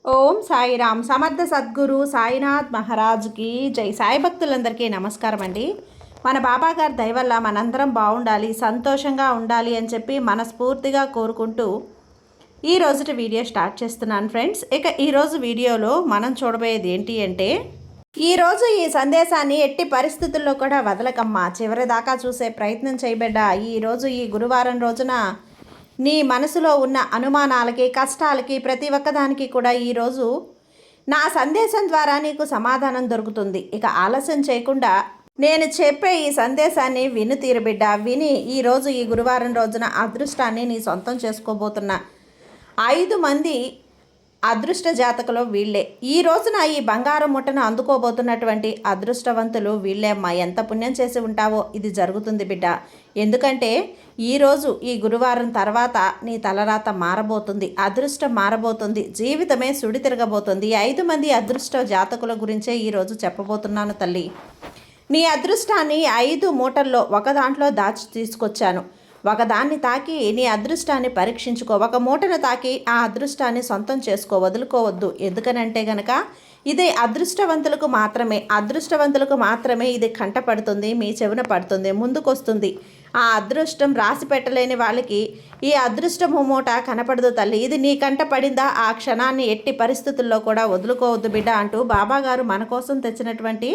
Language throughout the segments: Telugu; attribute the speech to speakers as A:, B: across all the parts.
A: ఓం సాయిరామ్. సమర్థ సద్గురు సాయినాథ్ మహారాజ్కి జై. సాయి భక్తులందరికీ నమస్కారం అండి. మన బాబాగారి దయ వల్ల మనందరం బాగుండాలి, సంతోషంగా ఉండాలి అని చెప్పి మనస్ఫూర్తిగా కోరుకుంటూ ఈ రోజుటి వీడియో స్టార్ట్ చేస్తున్నాను ఫ్రెండ్స్. ఇక ఈరోజు వీడియోలో మనం చూడబోయేది ఏంటి అంటే, ఈరోజు ఈ సందేశాన్ని ఎట్టి పరిస్థితుల్లో కూడా వదలకమ్మా, చివరి దాకా చూసే ప్రయత్నం చేయబడ్డా. ఈరోజు ఈ గురువారం రోజున నీ మనసులో ఉన్న అనుమానాలకి, కష్టాలకి, ప్రతి ఒక్కదానికి కూడా ఈరోజు నా సందేశం ద్వారా నీకు సమాధానం దొరుకుతుంది. ఇక ఆలస్యం చేయకుండా నేను చెప్పే ఈ సందేశాన్ని విను తీరబిడ్డ. విని ఈరోజు ఈ గురువారం రోజున అదృష్టాన్ని నీ సొంతం చేసుకోబోతున్నా 5 మంది అదృష్ట జాతకులు వీళ్ళే. ఈ రోజున ఈ బంగారం ముట్టను అందుకోబోతున్నటువంటి అదృష్టవంతులు వీళ్ళే అమ్మా. ఎంత పుణ్యం చేసి ఉంటావో ఇది జరుగుతుంది బిడ్డ. ఎందుకంటే ఈరోజు ఈ గురువారం తర్వాత నీ తలరాత మారబోతుంది, అదృష్టం మారబోతుంది, జీవితమే సుడి తిరగబోతుంది. 5 మంది అదృష్ట జాతకుల గురించే ఈరోజు చెప్పబోతున్నాను తల్లి. నీ అదృష్టాన్ని 5 మూటల్లో ఒక దాంట్లో దాచి తీసుకొచ్చాను. ఒకదాన్ని తాకి నీ అదృష్టాన్ని పరీక్షించుకో. ఒక మూటను తాకి ఆ అదృష్టాన్ని సొంతం చేసుకో, వదులుకోవద్దు. ఎందుకనంటే గనక ఇది అదృష్టవంతులకు మాత్రమే ఇది కంటపడుతుంది, మీ చెవిన పడుతుంది, ముందుకొస్తుంది. ఆ అదృష్టం రాసి పెట్టలేని వాళ్ళకి ఈ అదృష్టము మూట కనపడదు తల్లి. ఇది నీ కంట పడిందా, ఆ క్షణాన్ని ఎట్టి పరిస్థితుల్లో కూడా వదులుకోవద్దు బిడ్డ అంటూ బాబాగారు మన కోసం తెచ్చినటువంటి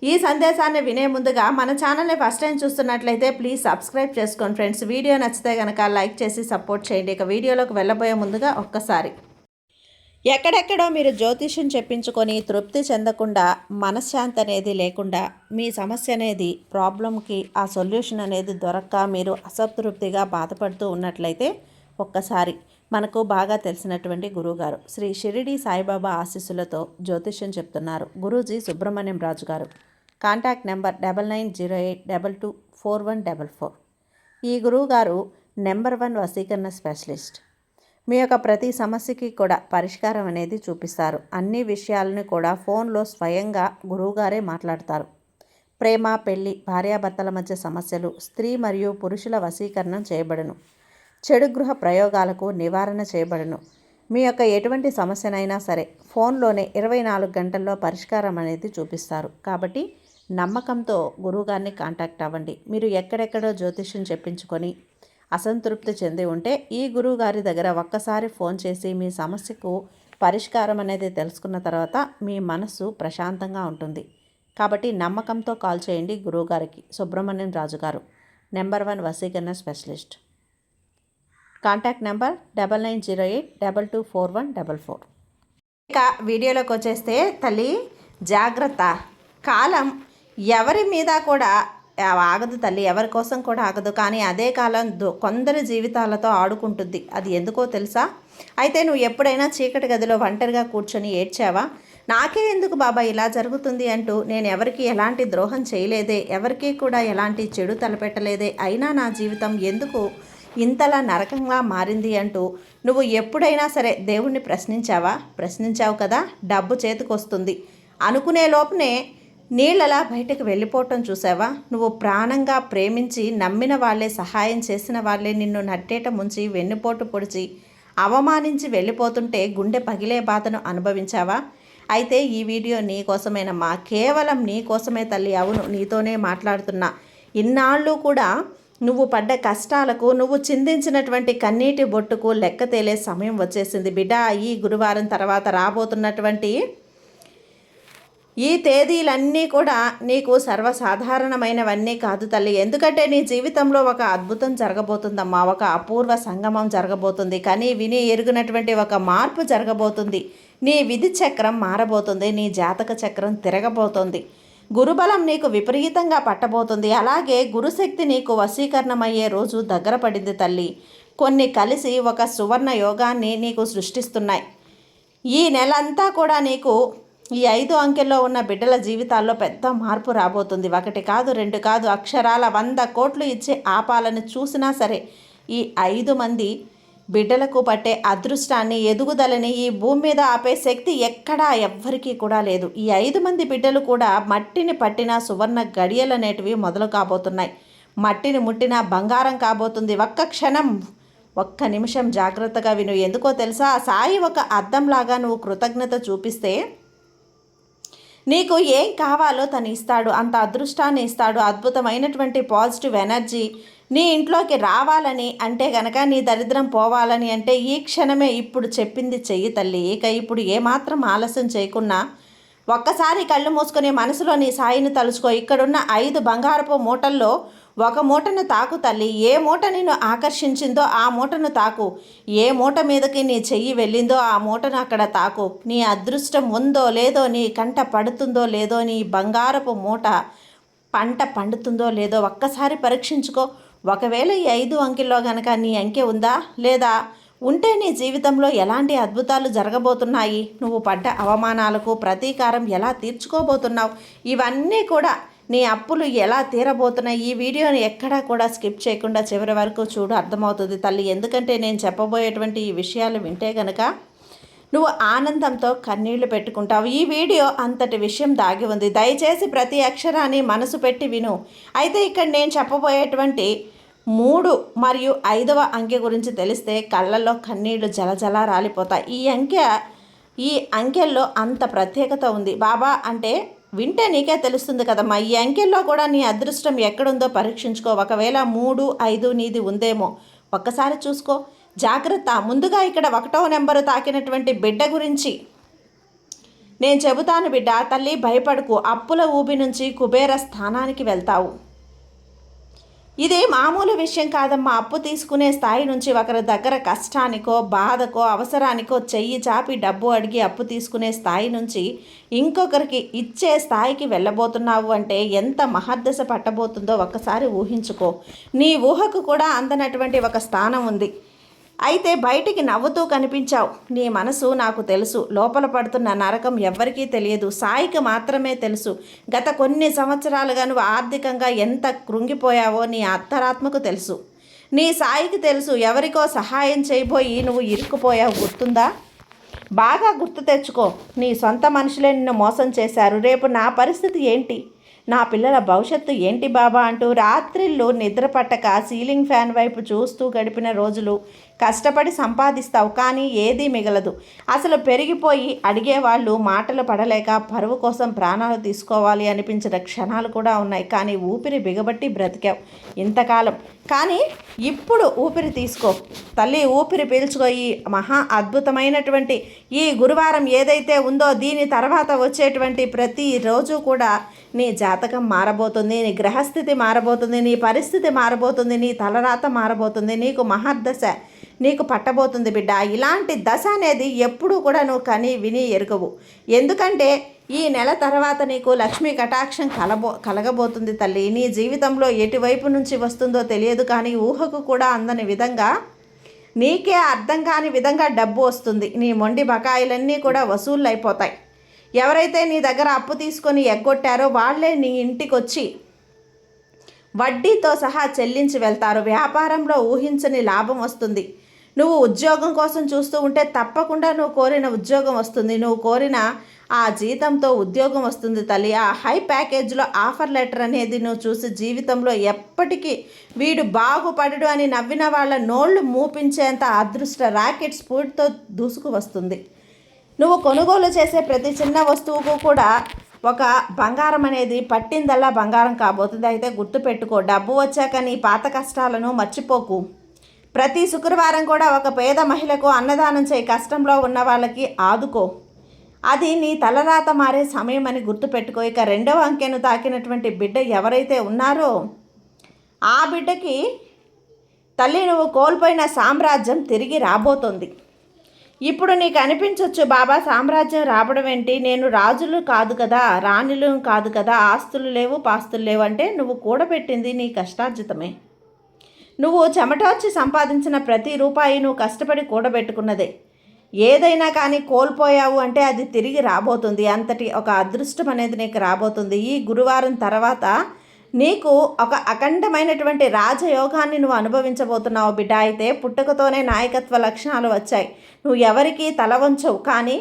A: ఈ సందేశాన్ని వినే ముందుగా మన ఛానల్ని ఫస్ట్ టైం చూస్తున్నట్లయితే ప్లీజ్ సబ్స్క్రైబ్ చేసుకోండి ఫ్రెండ్స్. వీడియో నచ్చితే కనుక లైక్ చేసి సపోర్ట్ చేయండి. ఇక వీడియోలోకి వెళ్ళబోయే ముందుగా ఒక్కసారి, ఎక్కడెక్కడో మీరు జ్యోతిష్యం చెప్పించుకొని తృప్తి చెందకుండా, మనశ్శాంతి అనేది లేకుండా, మీ సమస్య అనేది ప్రాబ్లంకి ఆ సొల్యూషన్ అనేది దొరక్క మీరు అసంతృప్తిగా బాధపడుతూ ఉన్నట్లయితే ఒక్కసారి మనకు బాగా తెలిసినటువంటి గురువుగారు శ్రీ షిరిడి సాయిబాబా ఆశీస్సులతో జ్యోతిష్యం చెప్తున్నారు గురూజీ సుబ్రహ్మణ్యం రాజు గారు. Contact number 9908224144. ఈ గురువుగారు నెంబర్ 1 వశీకరణ స్పెషలిస్ట్. మీ యొక్క ప్రతి సమస్యకి కూడా పరిష్కారం అనేది చూపిస్తారు. అన్ని విషయాలను కూడా ఫోన్లో స్వయంగా గురువుగారే మాట్లాడతారు. ప్రేమ, పెళ్లి, భార్యాభర్తల మధ్య సమస్యలు, స్త్రీ మరియు పురుషుల వశీకరణం చేయబడును. చెడు గృహ ప్రయోగాలకు నివారణ చేయబడును. మీ యొక్క ఎటువంటి సమస్యనైనా సరే ఫోన్లోనే 24 గంటల్లో పరిష్కారం అనేది చూపిస్తారు. కాబట్టి నమ్మకంతో గురువుగారిని కాంటాక్ట్ అవ్వండి. మీరు ఎక్కడెక్కడో జ్యోతిష్యం చెప్పించుకొని అసంతృప్తి చెంది ఉంటే ఈ గురువుగారి దగ్గర ఒక్కసారి ఫోన్ చేసి మీ సమస్యకు పరిష్కారం అనేది తెలుసుకున్న తర్వాత మీ మనసు ప్రశాంతంగా ఉంటుంది. కాబట్టి నమ్మకంతో కాల్ చేయండి గురువుగారికి. సుబ్రహ్మణ్యం రాజు గారు, నెంబర్ 1 వశీకరణ స్పెషలిస్ట్. Contact number 9908224144. ఇక వీడియోలోకి వచ్చేస్తే తల్లి, జాగ్రత్త. కాలం ఎవరి మీద కూడా ఆగదు తల్లి, ఎవరి కోసం కూడా ఆగదు. కానీ అదే కాలం కొందరి జీవితాలతో ఆడుకుంటుంది. అది ఎందుకో తెలుసా? అయితే నువ్వు ఎప్పుడైనా చీకటి గదిలో ఒంటరిగా కూర్చొని ఏడ్చావా? నాకే ఎందుకు బాబా ఇలా జరుగుతుంది అంటూ, నేను ఎవరికి ఎలాంటి ద్రోహం చేయలేదే, ఎవరికీ కూడా ఎలాంటి చెడు తలపెట్టలేదే, అయినా నా జీవితం ఎందుకు ఇంతలా నరకంగా మారింది అంటూ నువ్వు ఎప్పుడైనా సరే దేవుణ్ణి ప్రశ్నించావు కదా. డబ్బు చేతికొస్తుంది అనుకునే లోపునే నీళ్ళలా బయటకు వెళ్ళిపోవటం చూసావా? నువ్వు ప్రాణంగా ప్రేమించి నమ్మిన వాళ్ళే, సహాయం చేసిన వాళ్ళే నిన్ను నట్టేట ముంచి, వెన్నుపోటు పొడిచి, అవమానించి వెళ్ళిపోతుంటే గుండె పగిలే బాధను అనుభవించావా? అయితే ఈ వీడియో నీ కోసమేనమ్మా, కేవలం నీ కోసమే తల్లి. అవును, నీతోనే మాట్లాడుతున్నా. ఇన్నాళ్ళు కూడా నువ్వు పడ్డ కష్టాలకు, నువ్వు చిందించినటువంటి కన్నీటి బొట్టుకు లెక్క తేలే సమయం వచ్చేసింది బిడ్డ. ఈ గురువారం తర్వాత రాబోతున్నటువంటి ఈ తేదీలన్నీ కూడా నీకు సర్వసాధారణమైనవన్నీ కాదు తల్లి. ఎందుకంటే నీ జీవితంలో ఒక అద్భుతం జరగబోతుందమ్మా, ఒక అపూర్వ సంగమం జరగబోతుంది. కానీ విని ఎరుగునటువంటి ఒక మార్పు జరగబోతుంది. నీ విధి చక్రం మారబోతుంది, నీ జాతక చక్రం తిరగబోతుంది. గురుబలం నీకు విపరీతంగా పట్టబోతుంది. అలాగే గురుశక్తి నీకు వశీకరణమయ్యే రోజు దగ్గర పడింది తల్లి. కొన్ని కలిసి ఒక సువర్ణ యోగాన్ని నీకు సృష్టిస్తున్నాయి. ఈ నెలంతా కూడా నీకు ఈ 5 అంకెల్లో ఉన్న బిడ్డల జీవితాల్లో పెద్ద మార్పు రాబోతుంది. 1 కాదు, 2 కాదు, అక్షరాల 100 కోట్లు ఇచ్చే ఆపాలను చూసినా సరే ఈ 5 మంది బిడ్డలకు పట్టే అదృష్టాన్ని, ఎదుగుదలని ఈ భూమి మీద ఆపే శక్తి ఎక్కడా ఎవ్వరికీ కూడా లేదు. ఈ 5 మంది బిడ్డలు కూడా మట్టిని పట్టిన సువర్ణ గడియలనేటివి మొదలు కాబోతున్నాయి. మట్టిని ముట్టిన బంగారం కాబోతుంది. ఒక్క క్షణం ఒక్క నిమిషం జాగ్రత్తగా విను. ఎందుకో తెలుసా, సాయి ఒక అద్దంలాగా నువ్వు కృతజ్ఞత చూపిస్తే నీకు ఏం కావాలో తను ఇస్తాడు. అంత అదృష్టాన్ని ఇస్తాడు. అద్భుతమైనటువంటి పాజిటివ్ ఎనర్జీ నీ ఇంట్లోకి రావాలని అంటే గనక, నీ దరిద్రం పోవాలని అంటే ఈ క్షణమే ఇప్పుడు చెప్పింది చెయ్యి తల్లి. ఇక ఇప్పుడు ఏమాత్రం ఆలస్యం చేయకుండా ఒక్కసారి కళ్ళు మూసుకొని మనసులో నీ సాయిని తలుచుకో. ఇక్కడున్న 5 బంగారపు మూటల్లో ఒక మూటను తాకు తల్లి. ఏ మూట నిన్ను ఆకర్షించిందో ఆ మూటను తాకు. ఏ మూట మీదకి నీ చెయ్యి వెళ్ళిందో ఆ మూటను అక్కడ తాకు. నీ అదృష్టం ఉందో లేదో, నీ కంట పడుతుందో లేదో, నీ బంగారపు మూట పంట పండుతుందో లేదో ఒక్కసారి పరీక్షించుకో. ఒకవేళ ఈ 5 అంకెల్లో కనుక నీ అంకె ఉందా లేదా, ఉంటే నీ జీవితంలో ఎలాంటి అద్భుతాలు జరగబోతున్నాయి, నువ్వు పడ్డ అవమానాలకు ప్రతీకారం ఎలా తీర్చుకోబోతున్నావు, ఇవన్నీ కూడా నీ అప్పులు ఎలా తీరబోతున్నాయి. ఈ వీడియోని ఎక్కడా కూడా స్కిప్ చేయకుండా చివరి వరకు చూడు, అర్థమవుతుంది తల్లి. ఎందుకంటే నేను చెప్పబోయేటువంటి ఈ విషయాలు వింటే గనక నువ్వు ఆనందంతో కన్నీళ్లు పెట్టుకుంటావు. ఈ వీడియో అంతటి విషయం దాగి ఉంది. దయచేసి ప్రతి అక్షరాన్ని మనసు పెట్టి విను. అయితే ఇక్కడ నేను చెప్పబోయేటువంటి 3 మరియు 5వ అంకె గురించి తెలిస్తే కళ్ళల్లో కన్నీళ్లు జలజల రాలిపోతాయి. ఈ అంకెల్లో అంత ప్రత్యేకత ఉంది బాబా అంటే వింటే నీకే తెలుస్తుంది కదమ్మా. ఈ అంకెల్లో కూడా నీ అదృష్టం ఎక్కడుందో పరీక్షించుకో. ఒకవేళ 3, 5 నీది ఉందేమో ఒక్కసారి చూసుకో. జాగ్రత్త. ముందుగా ఇక్కడ 1వ నెంబరు తాకినటువంటి బిడ్డ గురించి నేను చెబుతాను బిడ్డ. తల్లి భయపడకు. అప్పుల ఊబి నుంచి కుబేర స్థానానికి వెళ్తావు. ఇది మామూలు విషయం కాదమ్మా. అప్పు తీసుకునే స్థాయి నుంచి ఒకరి దగ్గర కష్టానికో బాధకో అవసరానికో చెయ్యి చాపి డబ్బు అడిగి అప్పు తీసుకునే స్థాయి నుంచి ఇంకొకరికి ఇచ్చే స్థాయికి వెళ్ళబోతున్నావు అంటే ఎంత మహర్దశ పట్టబోతుందో ఒక్కసారి ఊహించుకో. నీ ఊహకు కూడా అందనటువంటి ఒక స్థానం ఉంది. అయితే బయటికి నవ్వుతూ కనిపించావు. నీ మనసు నాకు తెలుసు. లోపల పడుతున్న నరకం ఎవ్వరికీ తెలియదు, సాయికి మాత్రమే తెలుసు. గత కొన్ని సంవత్సరాలుగా నువ్వు ఆర్థికంగా ఎంత కృంగిపోయావో నీ అంతరాత్మకు తెలుసు. నీ సాయికి తెలుసు. ఎవరికో సహాయం చేయబోయి నువ్వు ఇరుక్కుపోయావు, గుర్తుందా? బాగా గుర్తు తెచ్చుకో. నీ సొంత మనుషులే నిన్ను మోసం చేశారు. రేపు నా పరిస్థితి ఏంటి, నా పిల్లల భవిష్యత్తు ఏంటి బాబా అంటూ రాత్రిళ్ళు నిద్ర పట్టక సీలింగ్ ఫ్యాన్ వైపు చూస్తూ గడిపిన రోజులు. కష్టపడి సంపాదిస్తావు కానీ ఏదీ మిగలదు. అసలు పెరిగిపోయి అడిగేవాళ్ళు మాటలు పడలేక పరువు కోసం ప్రాణాలు తీసుకోవాలి అనిపించిన క్షణాలు కూడా ఉన్నాయి. కానీ ఊపిరి బిగబట్టి బ్రతికావు ఇంతకాలం. కానీ ఇప్పుడు ఊపిరి తీసుకో తల్లి, ఊపిరి పీల్చుకో. ఈ మహా అద్భుతమైనటువంటి ఈ గురువారం ఏదైతే ఉందో దీని తర్వాత వచ్చేటువంటి ప్రతిరోజు కూడా నీ జాతకం మారబోతుంది, నీ గ్రహస్థితి మారబోతుంది, నీ పరిస్థితి మారబోతుంది, నీ తలరాత మారబోతుంది, నీకు మహర్దశ నీకు పట్టబోతుంది బిడ్డ. ఇలాంటి దశ అనేది ఎప్పుడూ కూడా నువ్వు కని విని ఎరుగవు. ఎందుకంటే ఈ నెల తర్వాత నీకు లక్ష్మీ కటాక్షం కలగబోతుంది తల్లి. నీ జీవితంలో ఎటువైపు నుంచి వస్తుందో తెలియదు కానీ ఊహకు కూడా అందని విధంగా, నీకే అర్థం కాని విధంగా డబ్బు వస్తుంది. నీ మొండి బకాయిలన్నీ కూడా వసూళ్ళు అయిపోతాయి. ఎవరైతే నీ దగ్గర అప్పు తీసుకొని ఎగ్గొట్టారో వాళ్ళే నీ ఇంటికి వచ్చి వడ్డీతో సహా చెల్లించి వెళ్తారు. వ్యాపారంలో ఊహించని లాభం వస్తుంది. నువ్వు ఉద్యోగం కోసం చూస్తూ ఉంటే తప్పకుండా నువ్వు కోరిన ఉద్యోగం వస్తుంది. నువ్వు కోరిన ఆ జీతంతో ఉద్యోగం వస్తుంది తల్లి. ఆ హై ప్యాకేజ్లో ఆఫర్ లెటర్ అనేది నువ్వు చూసి జీవితంలో ఎప్పటికీ వీడు బాగుపడడు అని నవ్విన వాళ్ళ నోళ్లు మూపించేంత అదృష్ట రాకెట్ స్పీడ్తో దూసుకు వస్తుంది. నువ్వు కొనుగోలు చేసే ప్రతి చిన్న వస్తువుకు కూడా ఒక బంగారం అనేది పట్టిందల్లా బంగారం కాబోతుంది. అయితే గుర్తుపెట్టుకో, డబ్బు వచ్చాక నీ పాత కష్టాలను మర్చిపోకు. ప్రతి శుక్రవారం కూడా ఒక పేద మహిళకు అన్నదానం చేయి. కష్టంలో ఉన్న వాళ్ళకి ఆదుకో. అది నీ తలరాత మారే సమయం అని గుర్తుపెట్టుకో. ఇక 2వ అంకెను తాకినటువంటి బిడ్డ ఎవరైతే ఉన్నారో ఆ బిడ్డకి తల్లి నువ్వు కోల్పోయిన సామ్రాజ్యం తిరిగి రాబోతోంది. ఇప్పుడు నీకు అనిపించవచ్చు, బాబా సామ్రాజ్యం రావడం ఏంటి, నేను రాజులు కాదు కదా, రాణులు కాదు కదా, ఆస్తులు లేవు పాస్తులు లేవు అంటే నువ్వు కూడబెట్టింది నీ కష్టార్జితమే. నువ్వు చెమటొచ్చి సంపాదించిన ప్రతి రూపాయి నువ్వు కష్టపడి కూడబెట్టుకున్నదే. ఏదైనా కానీ కోల్పోయావు అంటే అది తిరిగి రాబోతుంది. అంతటి ఒక అదృష్టం అనేది నీకు రాబోతుంది. ఈ గురువారం తర్వాత నీకు ఒక అఖండమైనటువంటి రాజయోగాన్ని నువ్వు అనుభవించబోతున్నావు బిడ్డ. అయితే పుట్టుకతోనే నాయకత్వ లక్షణాలు వచ్చాయి. నువ్వు ఎవరికీ తల వంచవు కానీ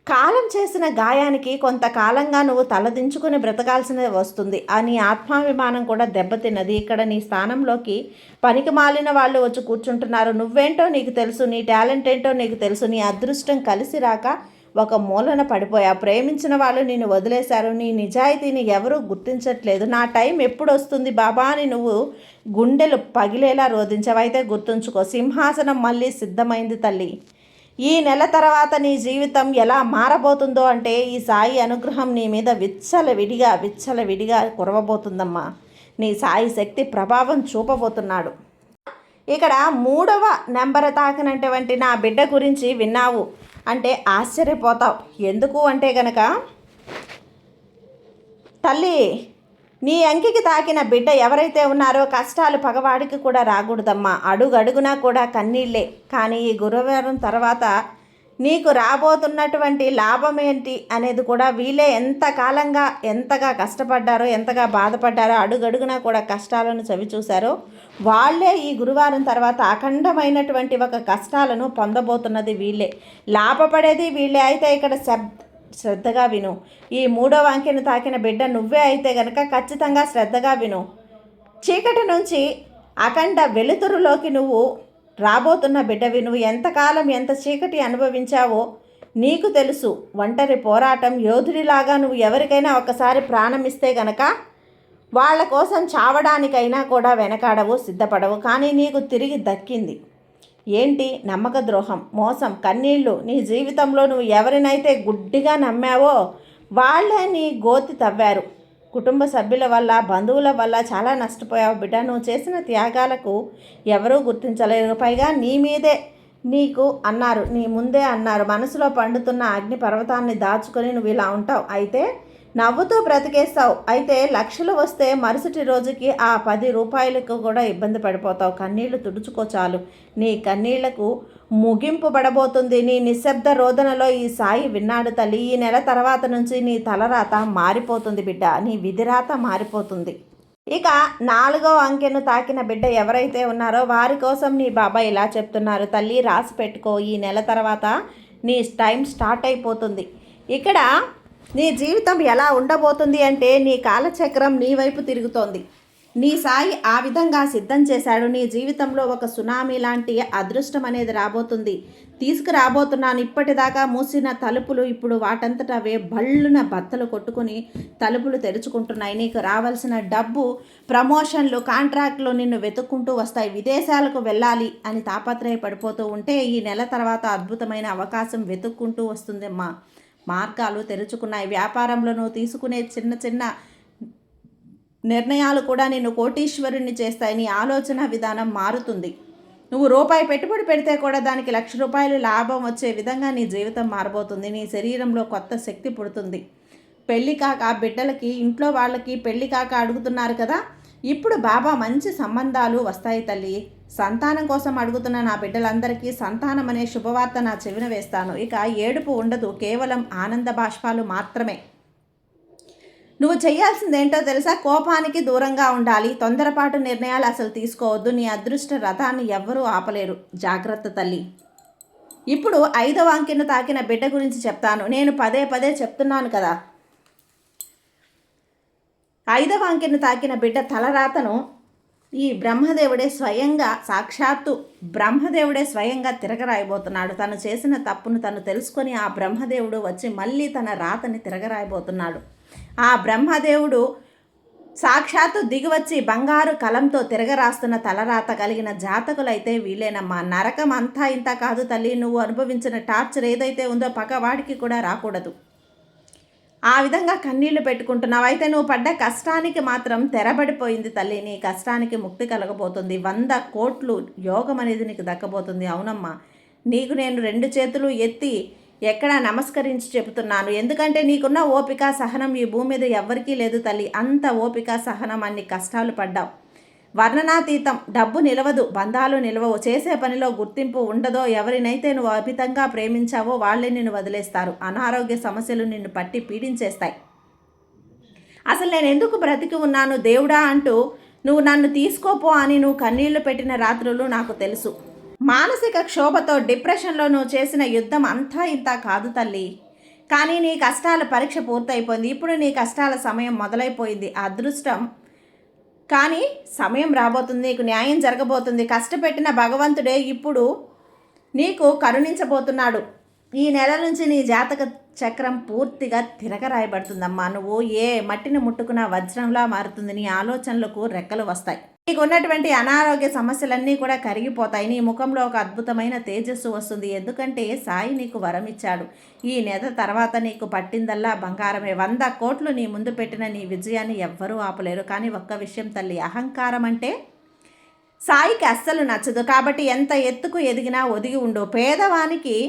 A: కాలం చేసిన గాయానికి కొంతకాలంగా నువ్వు తలదించుకుని బ్రతకాల్సిన వస్తుంది. నీ ఆత్మాభిమానం కూడా దెబ్బతిన్నది. ఇక్కడ నీ స్థానంలోకి పనికి మాలిన వాళ్ళు వచ్చి కూర్చుంటున్నారు. నువ్వేంటో నీకు తెలుసు, నీ టాలెంట్ ఏంటో నీకు తెలుసు. నీ అదృష్టం కలిసి రాక ఒక మూలన పడిపోయా. ప్రేమించిన వాళ్ళు నిన్ను వదిలేశారు. నీ నిజాయితీని ఎవరూ గుర్తించట్లేదు. నా టైం ఎప్పుడు వస్తుంది బాబా అని నువ్వు గుండెలు పగిలేలా రోధించావు. అయితే గుర్తుంచుకో, సింహాసనం మళ్ళీ సిద్ధమైంది తల్లి. ఈ నెల తర్వాత నీ జీవితం ఎలా మారబోతుందో అంటే ఈ సాయి అనుగ్రహం నీ మీద విచ్చలవిడిగా కురవబోతుందమ్మా. నీ సాయి శక్తి ప్రభావం చూపబోతున్నాడు. ఇక్కడ 3వ నెంబర్ తాకినటువంటి నా బిడ్డ గురించి విన్నావు అంటే ఆశ్చర్యపోతావు. ఎందుకు అంటే గనక తల్లి, నీ అంకికి తాకిన బిడ్డ ఎవరైతే ఉన్నారో కష్టాలు పగవాడికి కూడా రాకూడదమ్మా. అడుగడుగునా కూడా కన్నీళ్ళే. కానీ ఈ గురువారం తర్వాత నీకు రాబోతున్నటువంటి లాభం ఏంటి అనేది కూడా వీళ్ళే ఎంతగా కష్టపడ్డారో, ఎంతగా బాధపడ్డారో, అడుగడుగునా కూడా కష్టాలను చవిచూశారో వాళ్ళే ఈ గురువారం తర్వాత అఖండమైనటువంటి ఒక కష్టాలను పొందబోతున్నది వీళ్ళే, లాభపడేది వీళ్ళే. అయితే ఇక్కడ శ్రద్ధగా విను. ఈ 3వ అంకెను తాకిన బిడ్డ నువ్వే అయితే గనక ఖచ్చితంగా శ్రద్ధగా విను. చీకటి నుంచి అఖండ వెలుతురులోకి నువ్వు రాబోతున్న బిడ్డవి. నువ్వు ఎంతకాలం ఎంత చీకటి అనుభవించావో నీకు తెలుసు. ఒంటరి పోరాటం యోధుడిలాగా నువ్వు ఎవరికైనా ఒకసారి ప్రాణం ఇస్తే గనక వాళ్ళ కోసం చావడానికైనా కూడా వెనకాడవు, సిద్ధపడవు. కానీ నీకు తిరిగి దక్కింది ఏంటి? నమ్మక ద్రోహం, మోసం, కన్నీళ్ళు. నీ జీవితంలో నువ్వు ఎవరినైతే గుడ్డిగా నమ్మావో వాళ్ళే నీ గోతి తవ్వారు. కుటుంబ సభ్యుల వల్ల, బంధువుల వల్ల చాలా నష్టపోయావు బిడ్డ. నువ్వు చేసిన త్యాగాలకు ఎవరూ గుర్తించలేరు. పైగా నీ మీదే నీ ముందే అన్నారు. మనసులో పండుతున్న అగ్ని పర్వతాన్ని దాచుకొని నువ్వు ఇలా ఉంటావు. అయితే నవ్వుతూ బ్రతికేస్తావు. అయితే లక్షలు వస్తే మరుసటి రోజుకి ఆ 10 రూపాయలకు కూడా ఇబ్బంది పడిపోతావు. కన్నీళ్లు తుడుచుకో చాలు. నీ కన్నీళ్లకు ముగింపు పడబోతుంది. నీ నిశ్శబ్ద రోదనలో ఈ సాయి విన్నాడు తల్లి. ఈ నెల తర్వాత నుంచి నీ తలరాత మారిపోతుంది బిడ్డ. నీ విధిరాత మారిపోతుంది. ఇక 4వ అంకెను తాకిన బిడ్డ ఎవరైతే ఉన్నారో వారి కోసం నీ బాబా ఇలా చెప్తున్నారు. తల్లి రాసి పెట్టుకో, ఈ నెల తర్వాత నీ టైం స్టార్ట్ అయిపోతుంది. ఇక్కడ నీ జీవితం ఎలా ఉండబోతుంది అంటే నీ కాలచక్రం నీ వైపు తిరుగుతోంది. నీ సాయి ఆ విధంగా సిద్ధం చేశాడు. నీ జీవితంలో ఒక సునామీ లాంటి అదృష్టం అనేది రాబోతుంది. తీసుకురాబోతున్నాను. ఇప్పటిదాకా మూసిన తలుపులు ఇప్పుడు వాటంతట అవే బళ్ళున బత్తలు కొట్టుకుని తలుపులు తెరుచుకుంటున్నాయి. నీకు రావాల్సిన డబ్బు, ప్రమోషన్లు, కాంట్రాక్ట్లు నిన్ను వెతుక్కుంటూ వస్తాయి. విదేశాలకు వెళ్ళాలి అని తాపత్రయపడిపోతూ ఉంటే ఈ నెల తర్వాత అద్భుతమైన అవకాశం వెతుక్కుంటూ వస్తుందమ్మా. మార్గాలు తెరుచుకున్నాయి. వ్యాపారంలో నువ్వు తీసుకునే చిన్న నిర్ణయాలు కూడా నిన్ను కోటీశ్వరుణ్ణి చేస్తాయి. నీ ఆలోచన విధానం మారుతుంది. నువ్వు రూపాయి పెట్టుబడి పెడితే కూడా దానికి ₹1,00,000 లాభం వచ్చే విధంగా నీ జీవితం మారబోతుంది. నీ శరీరంలో కొత్త శక్తి పుడుతుంది. పెళ్ళి కాక బిడ్డలకి, ఇంట్లో వాళ్ళకి పెళ్ళి కాక అడుగుతున్నారు కదా, ఇప్పుడు బాబా మంచి సంబంధాలు వస్తాయి తల్లి. సంతానం కోసం అడుగుతున్న నా బిడ్డలందరికీ సంతానం అనే శుభవార్త నా చెవిన వేస్తాను. ఇక ఏడుపు ఉండదు, కేవలం ఆనంద బాష్పాలు మాత్రమే. నువ్వు చేయాల్సిందేంటో తెలుసా? కోపానికి దూరంగా ఉండాలి. తొందరపాటు నిర్ణయాలు అసలు తీసుకోవద్దు. నీ అదృష్ట రథాన్ని ఎవ్వరూ ఆపలేరు. జాగ్రత్త తల్లి. ఇప్పుడు 5వ అంకెను తాకిన బిడ్డ గురించి చెప్తాను. నేను పదే చెప్తున్నాను కదా, 5వ అంకెను తాకిన బిడ్డ తలరాతను ఈ బ్రహ్మదేవుడే సాక్షాత్తు బ్రహ్మదేవుడే స్వయంగా తిరగరాయబోతున్నాడు. తను చేసిన తప్పును తను తెలుసుకొని ఆ బ్రహ్మదేవుడు వచ్చి మళ్ళీ తన రాతని తిరగరాయబోతున్నాడు. ఆ బ్రహ్మదేవుడు సాక్షాత్తు దిగివచ్చి బంగారు కలంతో తిరగరాస్తున్న తలరాత కలిగిన జాతకులైతే వీళ్ళేనమ్మా. నరకం అంతా ఇంత కాదు తల్లి. నువ్వు అనుభవించిన టార్చర్ ఏదైతే ఉందో పగవాడికి కూడా రాకూడదు. ఆ విధంగా కన్నీళ్లు పెట్టుకుంటున్నావు. అయితే నువ్వు పడ్డ కష్టానికి మాత్రం తెరబడిపోయింది తల్లి. నీ కష్టానికి ముక్తి కలగబోతుంది. 100 కోట్లు యోగం అనేది నీకు దక్కబోతుంది. అవునమ్మా, నీకు నేను 2 చేతులు ఎత్తి ఎక్కడ నమస్కరించి చెబుతున్నాను. ఎందుకంటే నీకున్న ఓపిక, సహనం ఈ భూమి మీద ఎవ్వరికీ లేదు తల్లి. అంత ఓపిక, సహనం, అన్ని కష్టాలు పడ్డావు. వర్ణనాతీతం. డబ్బు నిలవదు, బంధాలు నిలవవు, చేసే పనిలో గుర్తింపు ఉండదో. ఎవరినైతే నువ్వు అమితంగా ప్రేమించావో వాళ్ళే నిన్ను వదిలేస్తారు. అనారోగ్య సమస్యలు నిన్ను పట్టి పీడించేస్తాయి. అసలు నేను ఎందుకు బ్రతికి ఉన్నాను దేవుడా అంటూ నువ్వు నన్ను తీసుకోపో అని నువ్వు కన్నీళ్లు పెట్టిన రాత్రులు నాకు తెలుసు. మానసిక క్షోభతో, డిప్రెషన్లో నువ్వు చేసిన యుద్ధం అంతా ఇంత కాదు తల్లి. కానీ నీ కష్టాల పరీక్ష పూర్తయిపోయింది. ఇప్పుడు నీ కష్టాల సమయం మొదలైపోయింది. అదృష్టం కానీ సమయం రాబోతుంది, నీకు న్యాయం జరగబోతుంది. కష్టపెట్టిన భగవంతుడే ఇప్పుడు నీకు కరుణించబోతున్నాడు. ఈ నెల నుంచి నీ జాతక చక్రం పూర్తిగా తిరగరాయబడుతుందమ్మా. నువ్వు ఏ మట్టిని ముట్టుకున్నా వజ్రంలా మారుతుంది. నీ ఆలోచనలకు రెక్కలు వస్తాయి. నీకు ఉన్నటువంటి అనారోగ్య సమస్యలన్నీ కూడా కరిగిపోతాయి. నీ ముఖంలో ఒక అద్భుతమైన తేజస్సు వస్తుంది. ఎందుకంటే సాయి నీకు వరం ఇచ్చాడు. ఈ నెల తర్వాత నీకు పట్టిందల్లా బంగారమే. 100 కోట్లు నీ ముందు పెట్టిన నీ విజయాన్ని ఎవ్వరూ ఆపలేరు. కానీ ఒక్క విషయం తల్లి, అహంకారం అంటే సాయికి అస్సలు నచ్చదు. కాబట్టి ఎంత ఎత్తుకు ఎదిగినా ఒదిగి ఉండు. పేదవానికి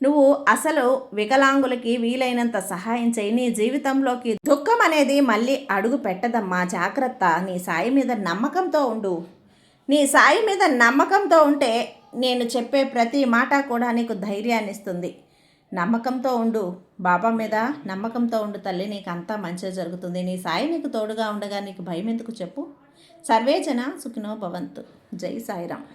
A: నువ్వు అసలు వికలాంగులకి వీలైనంత సహాయం చేయి. నీ జీవితంలోకి దుఃఖం అనేది మళ్ళీ అడుగు పెట్టదమ్మా. జాగ్రత్త. నీ సాయి మీద నమ్మకంతో ఉండు. నీ సాయి మీద నమ్మకంతో ఉంటే నేను చెప్పే ప్రతి మాట కూడా నీకు ధైర్యాన్ని ఇస్తుంది. నమ్మకంతో ఉండు. బాబా మీద నమ్మకంతో ఉండు తల్లి. నీకు అంతా మంచిగా జరుగుతుంది. నీ సాయి నీకు తోడుగా ఉండగా నీకు భయం ఎందుకు చెప్పు. సర్వేజన సుఖినో భవంతు. జై సాయిరామ్.